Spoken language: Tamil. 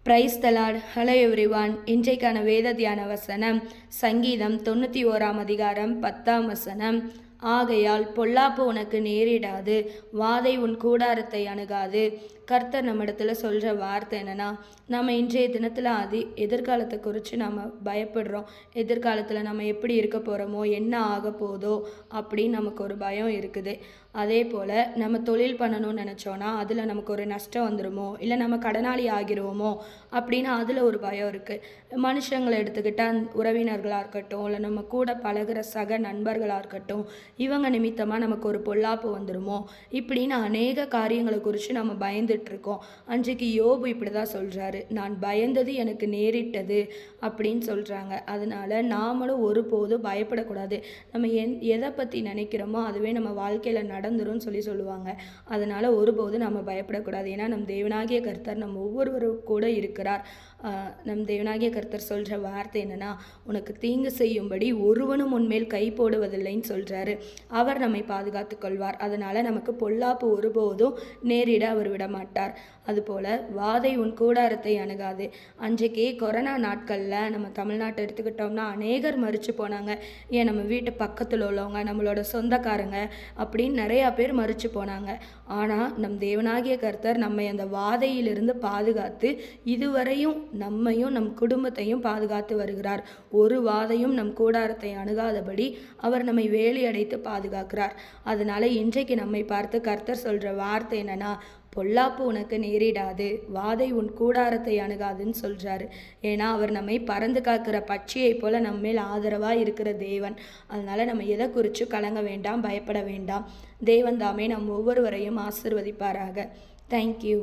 Praise the Lord. Hello everyone. இன்றைக்கான வேத தியான வசனம் சங்கீதம் 91 அதிகாரம் 10 வசனம். ஆகையால் பொல்லாப்பு உனக்கு நேரிடாது, வாதை உன் கூடாரத்தை அணுகாது. கர்த்தர் நம்ம இடத்துல சொல்கிற வார்த்தை என்னென்னா, நம்ம இன்றைய தினத்தில் எதிர்காலத்தை குறித்து நம்ம பயப்படுறோம். எதிர்காலத்தில் நம்ம எப்படி இருக்க போகிறோமோ, என்ன ஆக போதோ அப்படின்னு நமக்கு ஒரு பயம் இருக்குது. அதே போல் நம்ம தொழில் பண்ணணும்னு நினச்சோன்னா அதில் நமக்கு ஒரு நஷ்டம் வந்துடுமோ, இல்லை நம்ம கடனாளி ஆகிடுவோமோ அப்படின்னு அதில் ஒரு பயம் இருக்குது. மனுஷங்களை எடுத்துக்கிட்டால் உறவினர்களாக இருக்கட்டும், இல்லை நம்ம கூட பழகிற சக நண்பர்களாக இருக்கட்டும், இவங்க நிமித்தமாக நமக்கு ஒரு பொல்லாப்பு வந்துடுமோ இப்படின்னு அநேக காரியங்களை குறித்து நம்ம பயந்துட்டுருக்கோம். அன்றைக்கு யோபு இப்படி தான் சொல்கிறாரு, நான் பயந்தது எனக்கு நேரிட்டது அப்படின்னு சொல்கிறாங்க. அதனால் நாமளும் ஒருபோதும் பயப்படக்கூடாது. நம்ம எதை பற்றி நினைக்கிறோமோ அதுவே நம்ம வாழ்க்கையில் நடந்துரும்னு சொல்லுவாங்க. அதனால் ஒருபோதும் நம்ம பயப்படக்கூடாது. ஏன்னா நம் தேவனாகிய கர்த்தர் நம்ம ஒவ்வொருவரும் கூட இருக்கிறார். நம் தேவனாகிய கர்த்தர் சொல்கிற வார்த்தை என்னென்னா, உனக்கு தீங்கு செய்யும்படி ஒருவனும் உன்மேல் கை போடுவதில்லைன்னு சொல்கிறாரு. அவர் நம்மை பாதுகாத்து கொள்வார். அதனால் நமக்கு பொல்லாப்பு ஒருபோதும் நேரிட அவர் விட மாட்டார். அதுபோல் வாதை உன் கூடாரத்தை அணுகாது. அன்றைக்கே கொரோனா நாட்களில் நம்ம தமிழ்நாட்டை எடுத்துக்கிட்டோம்னா அநேகர் மரித்து போனாங்க. ஏன் நம்ம வீட்டு பக்கத்தில் உள்ளவங்க, நம்மளோட சொந்தக்காரங்க அப்படின்னு நிறையா பேர் மரித்து போனாங்க. ஆனால் நம் தேவனாகிய கர்த்தர் நம்மை அந்த வாதையிலிருந்து பாதுகாத்து இதுவரையும் நம்மையும் நம் குடும்பத்தையும் பாதுகாத்து வருகிறார். ஒரு வாதையும் நம் கூடாரத்தை அணுகாதபடி அவர் நம்மை வேலி அடைத்து பாதுகாக்கிறார். அதனால இன்றைக்கு நம்மை பார்த்து கர்த்தர் சொல்கிற வார்த்தை என்னன்னா, பொல்லாப்பு உனக்கு நேரிடாது, வாதை உன் கூடாரத்தை அணுகாதுன்னு சொல்கிறாரு. ஏன்னா அவர் நம்மை பறந்து காக்கிற பட்சியை போல நம்மேல் ஆதரவாக இருக்கிற தேவன். அதனால் நம்ம எதை குறித்து கலங்க வேண்டாம், பயப்பட வேண்டாம். தேவன் தாமே நம் ஒவ்வொருவரையும் ஆசீர்வதிப்பாராக. தேங்க்யூ.